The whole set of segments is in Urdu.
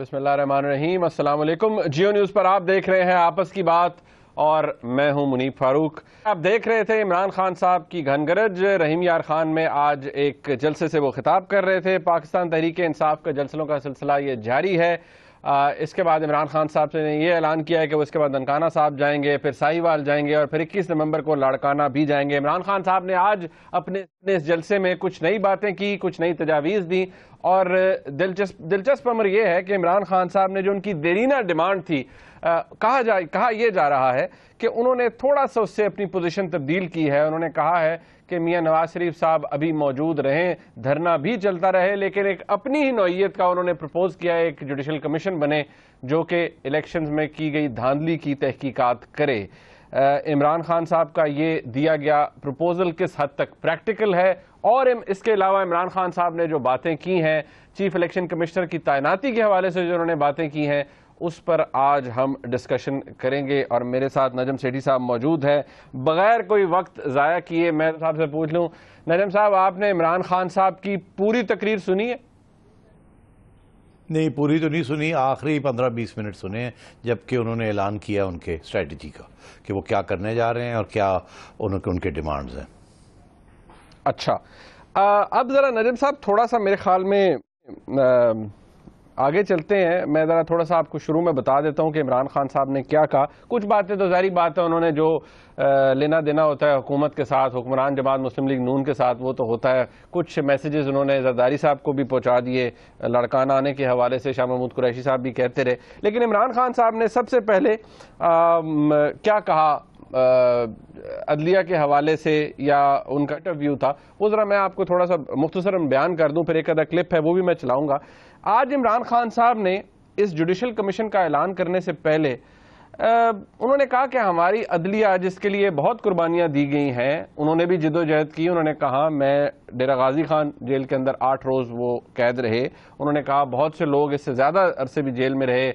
بسم اللہ الرحمن الرحیم۔ السلام علیکم۔ جیو نیوز پر آپ دیکھ رہے ہیں آپس کی بات اور میں ہوں منیب فاروق۔ آپ دیکھ رہے تھے عمران خان صاحب کی گھن گرج۔ رحیم یار خان میں آج ایک جلسے سے وہ خطاب کر رہے تھے۔ پاکستان تحریک انصاف کا جلسوں کا سلسلہ یہ جاری ہے۔ اس کے بعد عمران خان صاحب نے یہ اعلان کیا ہے کہ وہ اس کے بعد ننکانہ صاحب جائیں گے، پھر ساہیوال جائیں گے اور پھر 21 نومبر کو لاڑکانہ بھی جائیں گے۔ عمران خان صاحب نے آج اپنے اس جلسے میں کچھ نئی باتیں کی، کچھ نئی تجاویز دی، اور دلچسپ امر یہ ہے کہ عمران خان صاحب نے جو ان کی دیرینہ ڈیمانڈ تھی، کہا یہ جا رہا ہے کہ انہوں نے تھوڑا سا اس سے اپنی پوزیشن تبدیل کی ہے۔ انہوں نے کہا ہے کہ میاں نواز شریف صاحب ابھی موجود رہیں، دھرنا بھی چلتا رہے، لیکن ایک اپنی ہی نوعیت کا انہوں نے پرپوز کیا ہے، ایک جوڈیشل کمیشن بنے جو کہ الیکشنز میں کی گئی دھاندلی کی تحقیقات کرے۔ عمران خان صاحب کا یہ دیا گیا پروپوزل کس حد تک پریکٹیکل ہے، اور اس کے علاوہ عمران خان صاحب نے جو باتیں کی ہیں چیف الیکشن کمشنر کی تعیناتی کے حوالے سے جو انہوں نے باتیں کی ہیں، اس پر آج ہم ڈسکشن کریں گے۔ اور میرے ساتھ نجم سیٹھی صاحب موجود ہیں۔ بغیر کوئی وقت ضائع کیے میں صاحب سے پوچھ لوں، نجم صاحب آپ نے عمران خان صاحب کی پوری تقریر سنی ہے؟ نہیں، پوری تو نہیں سنی، آخری 15-20 منٹ سنے ہیں جبکہ انہوں نے اعلان کیا ان کے اسٹریٹجی کا کہ وہ کیا کرنے جا رہے ہیں اور کیا ان کے ڈیمانڈز ہیں۔ اچھا، اب ذرا نجم صاحب تھوڑا سا میرے خیال میں آگے چلتے ہیں۔ میں ذرا تھوڑا سا آپ کو شروع میں بتا دیتا ہوں کہ عمران خان صاحب نے کیا کہا۔ کچھ باتیں تو ظاہری بات ہے، انہوں نے جو لینا دینا ہوتا ہے حکومت کے ساتھ، حکمران جماعت مسلم لیگ نون کے ساتھ، وہ تو ہوتا ہے۔ کچھ میسیجز انہوں نے زرداری صاحب کو بھی پہنچا دیے لڑکانہ آنے کے حوالے سے، شاہ محمود قریشی صاحب بھی کہتے رہے، لیکن عمران خان صاحب نے سب سے پہلے کیا کہا عدلیہ کے حوالے سے، یا ان کا انٹرویو تھا، وہ ذرا میں آپ کو تھوڑا سا مختصراً بیان کر دوں، پھر ایک آدھا کلپ ہے وہ بھی میں چلاؤں گا۔ آج عمران خان صاحب نے اس جوڈیشل کمیشن کا اعلان کرنے سے پہلے انہوں نے کہا کہ ہماری عدلیہ جس کے لیے بہت قربانیاں دی گئی ہیں، انہوں نے بھی جد و جہد کی۔ انہوں نے کہا میں ڈیرہ غازی خان جیل کے اندر 8 روز وہ قید رہے۔ انہوں نے کہا بہت سے لوگ اس سے زیادہ عرصے بھی جیل میں رہے،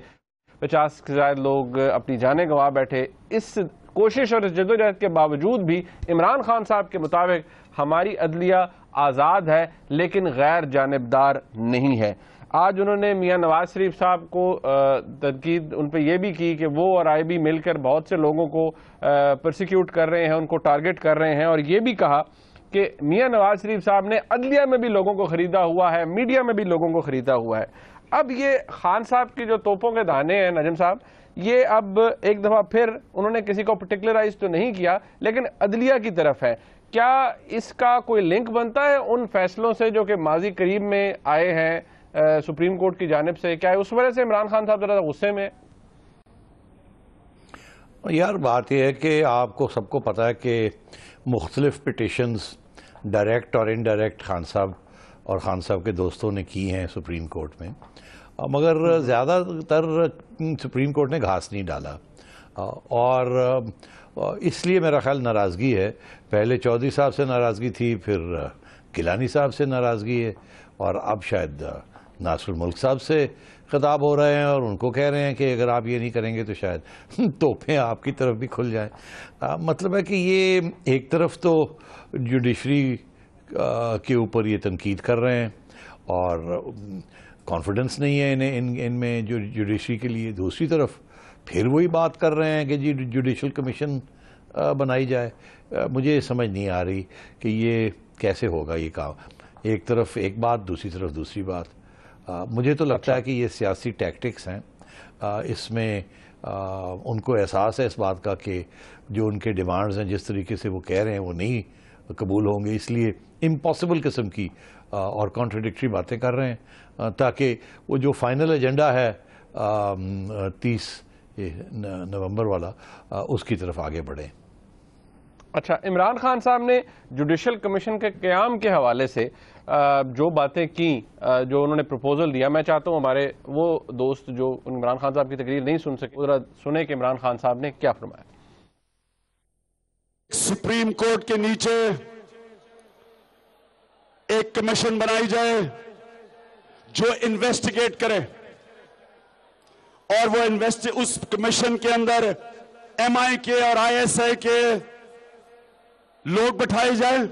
50 سے زائد لوگ اپنی جانیں گنوا بیٹھے۔ اس کوشش اور اس جد و جہد کے باوجود بھی عمران خان صاحب کے مطابق ہماری عدلیہ آزاد ہے لیکن غیر جانبدار نہیں ہے۔ آج انہوں نے میاں نواز شریف صاحب کو تنقید ان پہ یہ بھی کی کہ وہ اور آئی بی مل کر بہت سے لوگوں کو پرسیکیوٹ کر رہے ہیں، ان کو ٹارگٹ کر رہے ہیں، اور یہ بھی کہا کہ میاں نواز شریف صاحب نے عدلیہ میں بھی لوگوں کو خریدا ہوا ہے، میڈیا میں بھی لوگوں کو خریدا ہوا ہے۔ اب یہ خان صاحب کی جو توپوں کے دانے ہیں نجم صاحب، یہ اب ایک دفعہ پھر انہوں نے کسی کو پرٹیکولرائز تو نہیں کیا لیکن عدلیہ کی طرف ہے۔ کیا اس کا کوئی لنک بنتا ہے ان فیصلوں سے جو کہ ماضی قریب میں آئے ہیں سپریم کورٹ کی جانب سے؟ کیا اس وجہ سے عمران خان صاحب ذرا غصے میں؟ یار بات یہ ہے کہ آپ کو سب کو پتا ہے کہ مختلف پٹیشنز ڈائریکٹ اور انڈائریکٹ خان صاحب اور خان صاحب کے دوستوں نے کی ہیں سپریم کورٹ میں، مگر زیادہ تر سپریم کورٹ نے گھاس نہیں ڈالا، اور اس لیے میرا خیال ناراضگی ہے۔ پہلے چودھری صاحب سے ناراضگی تھی، پھر گیلانی صاحب سے ناراضگی ہے، اور اب شاید ناصر الملک صاحب سے خطاب ہو رہے ہیں اور ان کو کہہ رہے ہیں کہ اگر آپ یہ نہیں کریں گے تو شاید توپیں آپ کی طرف بھی کھل جائیں۔ مطلب ہے کہ یہ ایک طرف تو جوڈیشری کے اوپر یہ تنقید کر رہے ہیں اور کانفیڈنس نہیں ہے انہیں ان میں جو جوڈیشری کے لیے، دوسری طرف پھر وہی بات کر رہے ہیں کہ جی جوڈیشل کمیشن بنائی جائے۔ مجھے سمجھ نہیں آ رہی کہ یہ کیسے ہوگا یہ کام، ایک طرف ایک بات، دوسری طرف دوسری بات۔ مجھے تو لگتا ہے کہ یہ سیاسی ٹیکٹکس ہیں، اس میں ان کو احساس ہے اس بات کا کہ جو ان کے ڈیمانڈز ہیں جس طریقے سے وہ کہہ رہے ہیں وہ نہیں قبول ہوں گے، اس لیے امپاسبل قسم کی اور کانٹراڈکٹری باتیں کر رہے ہیں تاکہ وہ جو فائنل ایجنڈا ہے 30 نومبر والا، اس کی طرف آگے بڑھیں۔ اچھا، عمران خان صاحب نے جوڈیشل کمیشن کے قیام کے حوالے سے جو باتیں کی، جو انہوں نے پروپوزل دیا، میں چاہتا ہوں ہمارے وہ دوست جو عمران خان صاحب کی تقریر نہیں سن سکے ذرا سنیں کہ عمران خان صاحب نے کیا فرمایا۔ سپریم کورٹ کے نیچے ایک کمیشن بنائی جائے جو انویسٹیگیٹ کرے، اور وہ اس کمیشن کے اندر ایم آئی کے اور آئی ایس آئی کے لوگ بٹھائے جائیں۔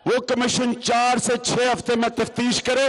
وہ کمیشن 4 سے 6 ہفتے میں تفتیش کرے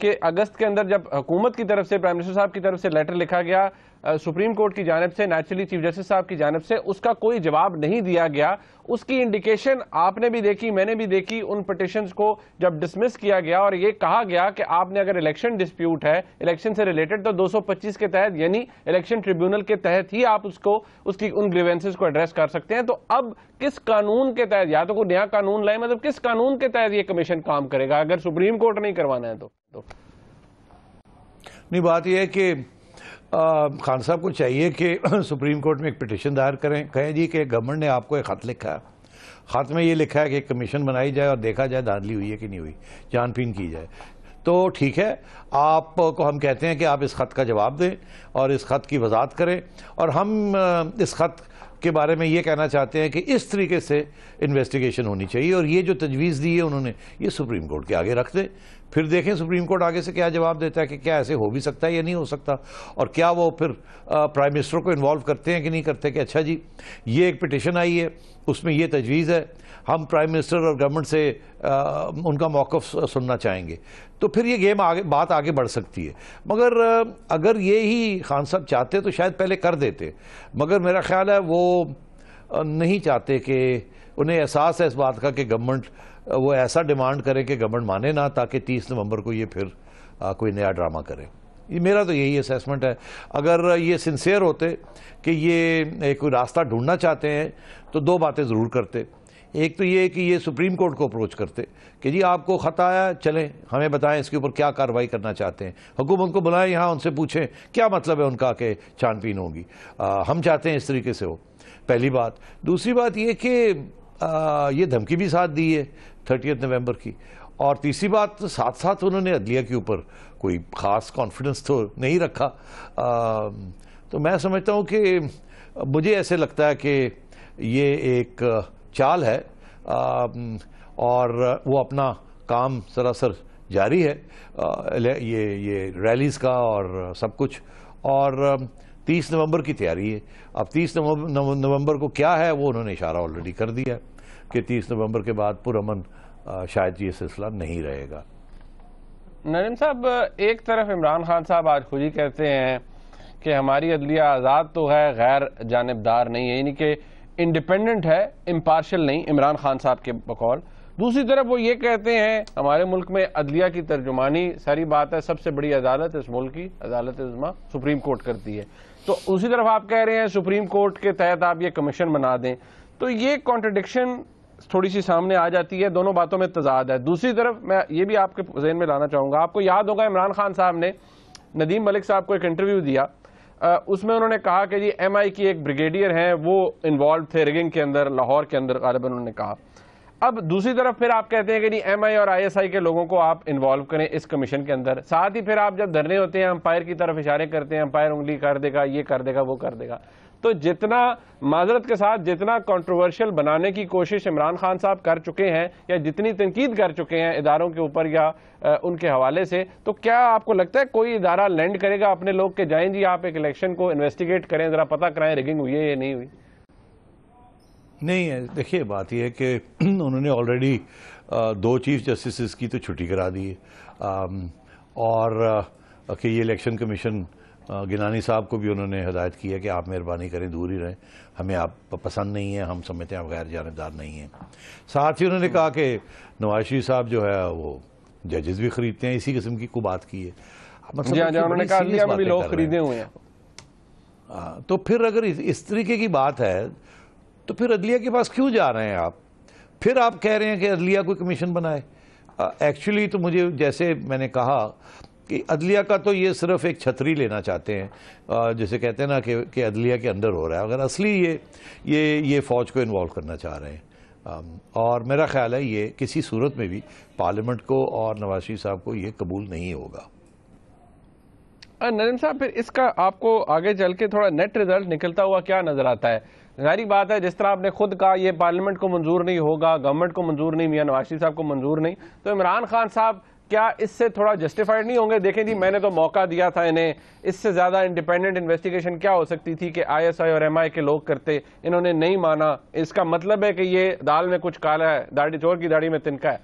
کہ اگست کے اندر جب حکومت کی طرف سے پرائم منسٹر صاحب کی طرف سے لیٹر لکھا گیا سپریم کورٹ کی جانب سے, نیچرلی چیف جسٹس صاحب کی جانب سے, اس کا کوئی جواب نہیں دیا گیا. اس کی انڈیکیشن آپ نے بھی دیکھی, میں نے بھی دیکھی, ان پٹیشنز کو جب ڈسمس کیا گیا اور یہ کہا گیا کہ آپ نے اگر الیکشن ڈسپیوٹ ہے, الیکشن سے ریلیٹڈ, تو 225 کے تحت یعنی الیکشن ٹریبیونل کے تحت ہی آپ اس کی ان گریوینسز کو ایڈریس کر سکتے ہیں. تو اب کس قانون کے تحت, یا تو کوئی نیا قانون لائے, مطلب کس قانون کے تحت یہ کمیشن کام کرے گا اگر سپریم کورٹ نہیں کروانا ہے تو نہیں, بات یہ ہے کہ خان صاحب کو چاہیے کہ سپریم کورٹ میں ایک پٹیشن دائر کریں, کہیں جی کہ گورنمنٹ نے آپ کو ایک خط لکھا ہے, خط میں یہ لکھا ہے کہ ایک کمیشن بنائی جائے اور دیکھا جائے دھاندلی ہوئی ہے کہ نہیں ہوئی, جان پین کی جائے. تو ٹھیک ہے, آپ کو ہم کہتے ہیں کہ آپ اس خط کا جواب دیں اور اس خط کی وضاحت کریں, اور ہم اس خط کے بارے میں یہ کہنا چاہتے ہیں کہ اس طریقے سے انویسٹیگیشن ہونی چاہیے, اور یہ جو تجویز دی ہے انہوں نے یہ سپریم کورٹ کے آگے رکھ دیں, پھر دیکھیں سپریم کورٹ آگے سے کیا جواب دیتا ہے کہ کیا ایسے ہو بھی سکتا ہے یا نہیں ہو سکتا, اور کیا وہ پھر پرائم منسٹر کو انوالو کرتے ہیں کہ نہیں کرتے, کہ اچھا جی یہ ایک پٹیشن آئی ہے, اس میں یہ تجویز ہے, ہم پرائم منسٹر اور گورنمنٹ سے ان کا موقف سننا چاہیں گے, تو پھر یہ گیم بات آگے بڑھ سکتی ہے. مگر اگر یہی خان صاحب چاہتے تو شاید پہلے کر دیتے, مگر میرا خیال ہے وہ نہیں چاہتے, کہ انہیں احساس ہے اس بات کا کہ گورنمنٹ وہ ایسا ڈیمانڈ کرے کہ گورنمنٹ مانے نہ, تاکہ 30 نومبر کو یہ پھر کوئی نیا ڈرامہ کرے. میرا تو یہی اسیسمنٹ ہے. اگر یہ سنسیئر ہوتے کہ یہ ایک راستہ ڈھونڈنا چاہتے ہیں تو دو باتیں ضرور کرتے. ایک تو یہ کہ یہ سپریم کورٹ کو اپروچ کرتے کہ جی آپ کو خط آیا, چلیں ہمیں بتائیں اس کے اوپر کیا کارروائی کرنا چاہتے ہیں, حکومت کو بلائیں یہاں, ان سے پوچھیں کیا مطلب ہے ان کا کہ چھان بین ہوگی, ہم چاہتے ہیں اس طریقے سے ہو. پہلی بات. دوسری بات یہ کہ یہ دھمکی بھی ساتھ دی ہے 30 نومبر کی, اور تیسری بات ساتھ ساتھ انہوں نے عدلیہ کے اوپر کوئی خاص کانفیڈنس تو نہیں رکھا. تو میں سمجھتا ہوں کہ مجھے ایسے لگتا ہے کہ یہ ایک چال ہے, اور وہ اپنا کام سراسر جاری ہے, یہ ریلیز کا اور سب کچھ, اور 30 نومبر کی تیاری ہے. اب 30 نومبر کو کیا ہے وہ انہوں نے اشارہ آلریڈی کر دیا کہ 30 نومبر کے بعد پرامن شاید یہ سلسلہ نہیں رہے گا. نریم صاحب, ایک طرف عمران خان صاحب آج خود ہی کہتے ہیں کہ ہماری عدلیہ آزاد تو ہے, غیر جانبدار نہیں ہے, یعنی کہ انڈیپینڈنٹ ہے, امپارشل نہیں, عمران خان صاحب کے بقول. دوسری طرف وہ یہ کہتے ہیں ہمارے ملک میں عدلیہ کی ترجمانی, ساری بات ہے, سب سے بڑی عدالت اس ملک کی عدالت عظمیٰ سپریم کورٹ کرتی ہے. تو اسی طرف آپ کہہ رہے ہیں سپریم کورٹ کے تحت آپ یہ کمیشن بنا دیں, تو یہ کانٹرڈکشن تھوڑی سی سامنے آ جاتی ہے, دونوں باتوں میں تضاد ہے. دوسری طرف میں یہ بھی آپ کے ذہن میں لانا چاہوں گا, آپ کو یاد ہوگا عمران خان صاحب نے ندیم ملک صاحب کو ایک انٹرویو دیا, اس میں انہوں نے کہا کہ جی ایم آئی کی ایک بریگیڈیئر ہیں وہ انوالو تھے ریگنگ کے اندر, لاہور کے اندر غالباً انہوں نے کہا. اب دوسری طرف پھر آپ کہتے ہیں کہ جی ایم آئی اور آئی ایس آئی کے لوگوں کو آپ انوالو کریں اس کمیشن کے اندر, ساتھ ہی پھر آپ جب دھرنے ہوتے ہیں امپائر کی طرف اشارے کرتے ہیں, امپائر انگلی کر دے گا, یہ کر دے گا, وہ کر دے گا. تو جتنا معذرت کے ساتھ جتنا کنٹروورشل بنانے کی کوشش عمران خان صاحب کر چکے ہیں, یا جتنی تنقید کر چکے ہیں اداروں کے اوپر یا ان کے حوالے سے, تو کیا آپ کو لگتا ہے کوئی ادارہ لینڈ کرے گا اپنے لوگ کہ جائیں جی آپ ایک الیکشن کو انویسٹیگیٹ کریں, ذرا پتہ کرائیں ریگنگ ہوئی ہے یا نہیں ہوئی؟ نہیں ہے, دیکھیے بات یہ ہے کہ انہوں نے آلریڈی 2 چیف جسٹسز کی تو چھٹی کرا دی ہے, اور کہ یہ الیکشن کمیشن گنانی صاحب کو بھی انہوں نے ہدایت کی ہے کہ آپ مہربانی کریں دور ہی رہیں, ہمیں آپ پسند نہیں ہیں, ہم سمجھتے ہیں آپ غیر جانبدار نہیں ہیں. ساتھ ہی انہوں نے کہا کہ نواز شریف صاحب جو ہے وہ ججز بھی خریدتے ہیں, اسی قسم کی کو بات کی ہے. جی ہاں, انہوں نے کہا دیا میں بھی لوگ خریدے ہوئے ہیں. تو پھر اگر اس طریقے کی بات ہے تو پھر عدلیہ کے پاس کیوں جا رہے ہیں آپ؟ پھر آپ کہہ رہے ہیں کہ عدلیہ کوئی کمیشن بنائے. ایکچولی تو مجھے جیسے میں نے کہا کہ عدلیہ کا تو یہ صرف ایک چھتری لینا چاہتے ہیں, جیسے کہتے ہیں نا کہ عدلیہ کے اندر ہو رہا ہے, اگر اصلی یہ فوج کو انوالو کرنا چاہ رہے ہیں. اور میرا خیال ہے یہ کسی صورت میں بھی پارلیمنٹ کو اور نواز شریف صاحب کو یہ قبول نہیں ہوگا. نریم صاحب, پھر اس کا آپ کو آگے چل کے تھوڑا نیٹ ریزلٹ نکلتا ہوا کیا نظر آتا ہے؟ ظاہری بات ہے جس طرح آپ نے خود کہا یہ پارلیمنٹ کو منظور نہیں ہوگا, گورنمنٹ کو منظور نہیں, میاں نواز شریف صاحب کو منظور نہیں, تو عمران خان صاحب کیا اس سے تھوڑا جسٹیفائڈ نہیں ہوں گے؟ دیکھیں جی میں نے تو موقع دیا تھا انہیں, اس سے زیادہ انڈیپینڈنٹ انویسٹیگیشن کیا ہو سکتی تھی کہ آئی ایس آئی اور ایم آئی کے لوگ کرتے, انہوں نے نہیں مانا, اس کا مطلب ہے کہ یہ دال میں کچھ کالا ہے, داڑھی چور کی داڑھی میں تنکا ہے.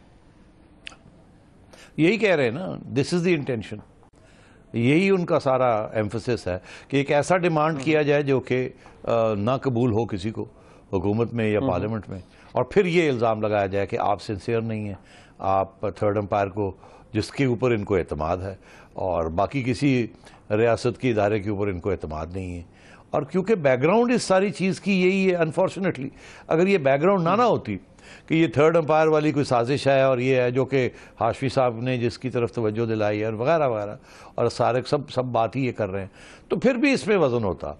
یہی کہہ رہے ہیں نا, دس از دی انٹینشن. یہی ان کا سارا ایمفسس ہے کہ ایک ایسا ڈیمانڈ کیا جائے جو کہ نہ قبول ہو کسی کو حکومت میں یا پارلیمنٹ میں, اور پھر یہ الزام لگایا جائے کہ آپ سنسیئر نہیں ہیں, آپ تھرڈ امپائر کو جس کے اوپر ان کو اعتماد ہے اور باقی کسی ریاست کے ادارے کے اوپر ان کو اعتماد نہیں ہے. اور کیونکہ بیک گراؤنڈ اس ساری چیز کی یہی ہے انفارچونیٹلی, اگر یہ بیک گراؤنڈ نہ ہوتی کہ یہ تھرڈ امپائر والی کوئی سازش ہے اور یہ ہے جو کہ ہاشمی صاحب نے جس کی طرف توجہ دلائی ہے اور وغیرہ وغیرہ, اور سارے سب بات ہی یہ کر رہے ہیں, تو پھر بھی اس میں وزن ہوتا.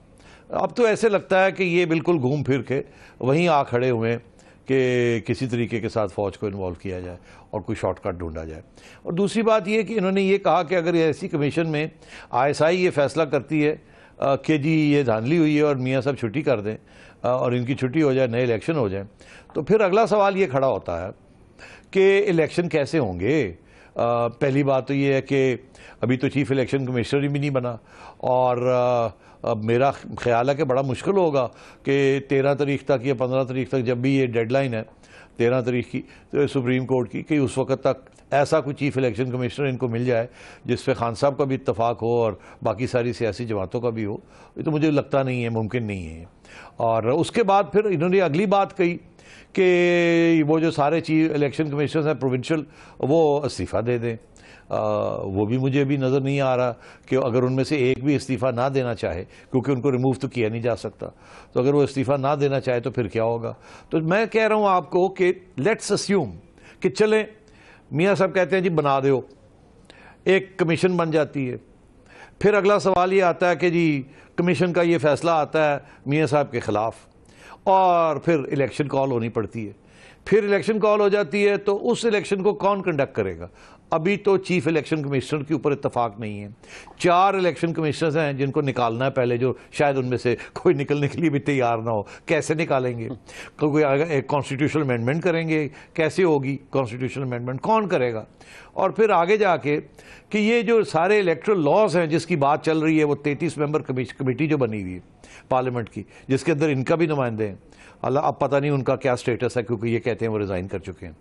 اب تو ایسے لگتا ہے کہ یہ بالکل گھوم پھر کے وہیں آ کھڑے ہوئے ہیں کہ کسی طریقے کے ساتھ فوج کو انوالو کیا جائے اور کوئی شارٹ کٹ ڈھونڈا جائے. اور دوسری بات یہ کہ انہوں نے یہ کہا کہ اگر ایسی کمیشن میں ISI یہ فیصلہ کرتی ہے کہ جی یہ دھاندلی ہوئی ہے اور میاں صاحب چھٹی کر دیں اور ان کی چھٹی ہو جائے, نئے الیکشن ہو جائیں, تو پھر اگلا سوال یہ کھڑا ہوتا ہے کہ الیکشن کیسے ہوں گے. پہلی بات تو یہ ہے کہ ابھی تو چیف الیکشن کمشنر ہی بھی نہیں بنا, اور میرا خیال ہے کہ بڑا مشکل ہوگا کہ 13 تاریخ تک یا 15 تاریخ تک, جب بھی یہ ڈیڈ لائن ہے 13 تاریخ کی سپریم کورٹ کی, کہ اس وقت تک ایسا کوئی چیف الیکشن کمشنر ان کو مل جائے جس پہ خان صاحب کا بھی اتفاق ہو اور باقی ساری سیاسی جماعتوں کا بھی ہو. یہ تو مجھے لگتا نہیں ہے, ممکن نہیں ہے. اور اس کے بعد پھر انہوں نے اگلی بات کہی کہ وہ جو سارے چیف الیکشن کمشنرز ہیں پروونشل, وہ استعفیٰ دے دیں. وہ بھی مجھے ابھی نظر نہیں آ رہا کہ اگر ان میں سے ایک بھی استعفیٰ نہ دینا چاہے, کیونکہ ان کو ریموو تو کیا نہیں جا سکتا, تو اگر وہ استعفیٰ نہ دینا چاہے تو پھر کیا ہوگا. تو میں کہہ رہا ہوں آپ کو کہ لیٹس اسیوم کہ چلیں میاں صاحب کہتے ہیں جی بنا دو, ایک کمیشن بن جاتی ہے. پھر اگلا سوال یہ آتا ہے کہ جی کمیشن کا یہ فیصلہ آتا ہے میاں صاحب کے خلاف, اور پھر الیکشن کال ہونی پڑتی ہے. پھر الیکشن کال ہو جاتی ہے تو اس الیکشن کو کون کنڈکٹ کرے گا؟ ابھی تو چیف الیکشن کمشنر کے اوپر اتفاق نہیں ہے. 4 الیکشن کمشنرز ہیں جن کو نکالنا ہے پہلے, جو شاید ان میں سے کوئی نکلنے کے لیے بھی تیار نہ ہو. کیسے نکالیں گے؟ کوئی ایک کانسٹیٹیوشنل امینڈمنٹ کریں گے, کیسے ہوگی کانسٹیٹیوشنل امینڈمنٹ, کون کرے گا؟ اور پھر آگے جا کے کہ یہ جو سارے الیکٹرل لاز ہیں جس کی بات چل رہی ہے, وہ 33 ممبر کمیٹی جو بنی ہوئی ہے پارلیمنٹ کی, جس کے اندر ان کا بھی نمائندے ہیں. اللہ اب پتہ نہیں ان کا کیا سٹیٹس ہے, کیونکہ یہ کہتے ہیں وہ ریزائن کر چکے ہیں.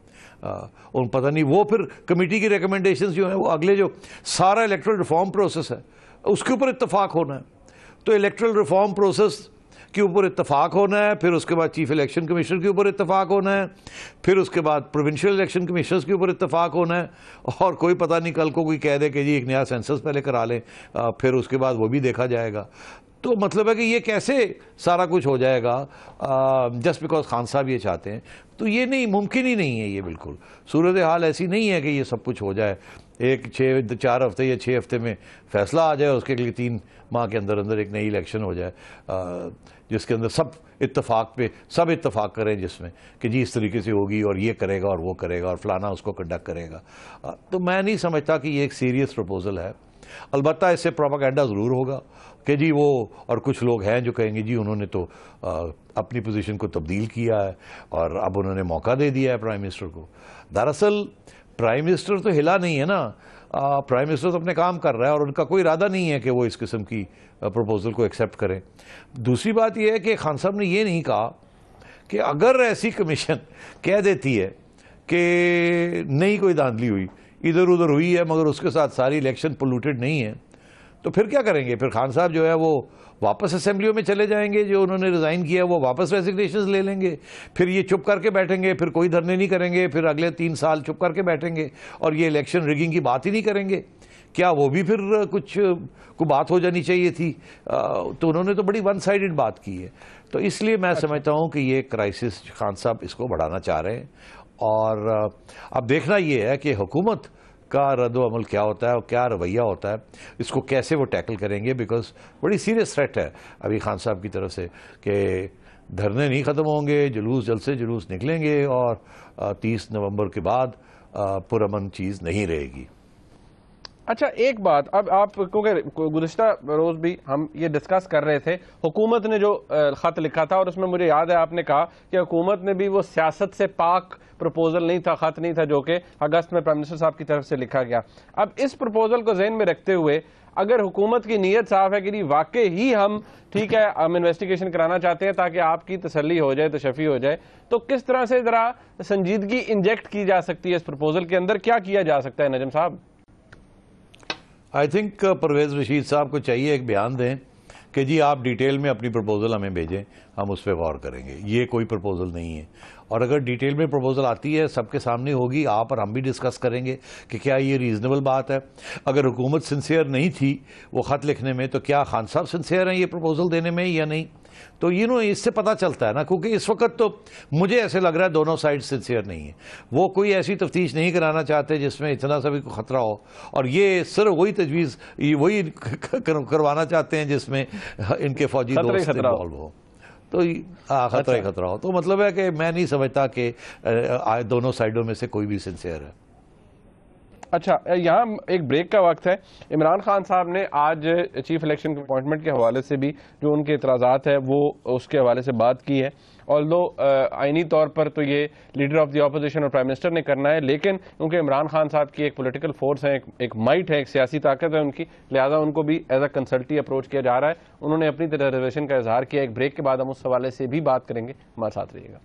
ان پتہ نہیں وہ پھر کمیٹی کی ریکمنڈیشنز جو ہیں وہ اگلے جو سارا الیکٹرل ریفارم پروسیس ہے اس کے اوپر اتفاق ہونا ہے. تو الیکٹرل ریفارم پروسیس کے اوپر اتفاق ہونا ہے, پھر اس کے بعد چیف الیکشن کمشنر کے اوپر اتفاق ہونا ہے, پھر اس کے بعد پروونشل الیکشن کمیشنرز کے اوپر اتفاق ہونا ہے, اور کوئی پتہ نہیں کل کو کوئی کہہ دے کہ جی ایک نیا سینسس پہلے کرا لیں, پھر اس کے بعد وہ بھی دیکھا جائے گا. تو مطلب ہے کہ یہ کیسے سارا کچھ ہو جائے گا جسٹ بیکاز خان صاحب یہ چاہتے ہیں؟ تو یہ نہیں, ممکن ہی نہیں ہے. یہ بالکل صورتحال ایسی نہیں ہے کہ یہ سب کچھ ہو جائے 4 ہفتے یا 6 ہفتے میں فیصلہ آ جائے, اس کے لیے 3 ماہ کے اندر اندر ایک نئی الیکشن ہو جائے جس کے اندر سب اتفاق کریں جس میں کہ جی اس طریقے سے ہوگی اور یہ کرے گا اور وہ کرے گا اور فلانا اس کو کنڈکٹ کرے گا. تو میں نہیں سمجھتا کہ یہ ایک سیریس پروپوزل ہے. البتہ اس سے پروپیگنڈا ضرور ہوگا کہ جی وہ, اور کچھ لوگ ہیں جو کہیں گے جی انہوں نے تو اپنی پوزیشن کو تبدیل کیا ہے اور اب انہوں نے موقع دے دیا ہے پرائم منسٹر کو. دراصل پرائم منسٹر تو ہلا نہیں ہے نا, پرائم منسٹر تو اپنے کام کر رہا ہے اور ان کا کوئی ارادہ نہیں ہے کہ وہ اس قسم کی پروپوزل کو ایکسیپٹ کریں. دوسری بات یہ ہے کہ خان صاحب نے یہ نہیں کہا کہ اگر ایسی کمیشن کہہ دیتی ہے کہ نہیں کوئی دھاندلی ہوئی, ادھر ادھر ہوئی ہے مگر اس کے ساتھ ساری الیکشن پولوٹیڈ نہیں ہے, تو پھر کیا کریں گے؟ پھر خان صاحب جو ہے وہ واپس اسمبلیوں میں چلے جائیں گے, جو انہوں نے ریزائن کیا وہ واپس ریزگنیشنز لے لیں گے, پھر یہ چپ کر کے بیٹھیں گے, پھر کوئی دھرنے نہیں کریں گے, پھر اگلے 3 سال چپ کر کے بیٹھیں گے اور یہ الیکشن ریگنگ کی بات ہی نہیں کریں گے. کیا وہ بھی پھر کوئی بات ہو جانی چاہیے تھی؟ تو انہوں نے تو بڑی ون سائیڈڈ بات کی ہے. تو اس لیے میں سمجھتا ہوں کہ یہ کرائسس خان صاحب اس کو بڑھانا چاہ رہے ہیں, اور اب دیکھنا یہ ہے کہ حکومت کا رد و عمل کیا ہوتا ہے اور کیا رویہ ہوتا ہے, اس کو کیسے وہ ٹیکل کریں گے, بیکاز بڑی سیریس تھریٹ ہے ابھی خان صاحب کی طرف سے کہ دھرنے نہیں ختم ہوں گے, جلوس جلد سے جلوس نکلیں گے اور 30 نومبر کے بعد پرامن چیز نہیں رہے گی. اچھا ایک بات، اب آپ کیونکہ گزشتہ روز بھی ہم یہ ڈسکس کر رہے تھے، حکومت نے جو خط لکھا تھا اور اس میں مجھے یاد ہے آپ نے کہا کہ حکومت نے بھی وہ سیاست سے پاک پروپوزل نہیں تھا، خط نہیں تھا جو کہ اگست میں پرائم منسٹر صاحب کی طرف سے لکھا گیا. اب اس پروپوزل کو ذہن میں رکھتے ہوئے اگر حکومت کی نیت صاف ہے کہ واقعی ہی ہم ٹھیک ہے ہم انویسٹیگیشن کرانا چاہتے ہیں تاکہ آپ کی تسلی ہو جائے، تشفی ہو جائے، تو کس طرح سے ذرا سنجیدگی انجیکٹ کی جا سکتی ہے اس پروپوزل کے اندر؟ کیا کیا جا سکتا ہے نجم صاحب؟ آئی تھنک پرویز رشید صاحب کو چاہیے ایک بیان دیں کہ جی آپ ڈیٹیل میں اپنی پروپوزل ہمیں بھیجیں، ہم اس پہ غور کریں گے. یہ کوئی پروپوزل نہیں ہے، اور اگر ڈیٹیل میں پروپوزل آتی ہے سب کے سامنے ہوگی، آپ اور ہم بھی ڈسکس کریں گے کہ کیا یہ ریزنیبل بات ہے. اگر حکومت سنسیئر نہیں تھی وہ خط لکھنے میں، تو کیا خان صاحب سنسیئر ہیں یہ پروپوزل دینے میں یا نہیں؟ تو اس سے پتہ چلتا ہے نا، کیونکہ اس وقت تو مجھے ایسے لگ رہا ہے دونوں سائڈ سنسیئر نہیں ہیں. وہ کوئی ایسی تفتیش نہیں کرانا چاہتے جس میں اتنا سا بھی خطرہ ہو، اور یہ صرف وہی تجویز وہی کروانا چاہتے ہیں جس میں ان کے فوجی دوست انوالو ہو. تو خطرہ ہی خطرہ ہو. تو مطلب ہے کہ میں نہیں سمجھتا کہ دونوں سائڈوں میں سے کوئی بھی سنسیئر ہے. اچھا یہاں ایک بریک کا وقت ہے. عمران خان صاحب نے آج چیف الیکشن اپوائنٹمنٹ کے حوالے سے بھی جو ان کے اعتراضات ہیں وہ اس کے حوالے سے بات کی ہے. آلدو آئینی طور پر تو یہ لیڈر آف دی اپوزیشن اور پرائم منسٹر نے کرنا ہے، لیکن کیونکہ عمران خان صاحب کی ایک پولیٹیکل فورس ہے، ایک مائٹ ہے، ایک سیاسی طاقت ہے ان کی، لہٰذا ان کو بھی ایز اے کنسلٹی اپروچ کیا جا رہا ہے. انہوں نے اپنی ریزرویشن کا اظہار کیا. ایک بریک کے بعد ہم اس حوالے سے بھی بات کریں گے. ہمارے ساتھ رہیے گا.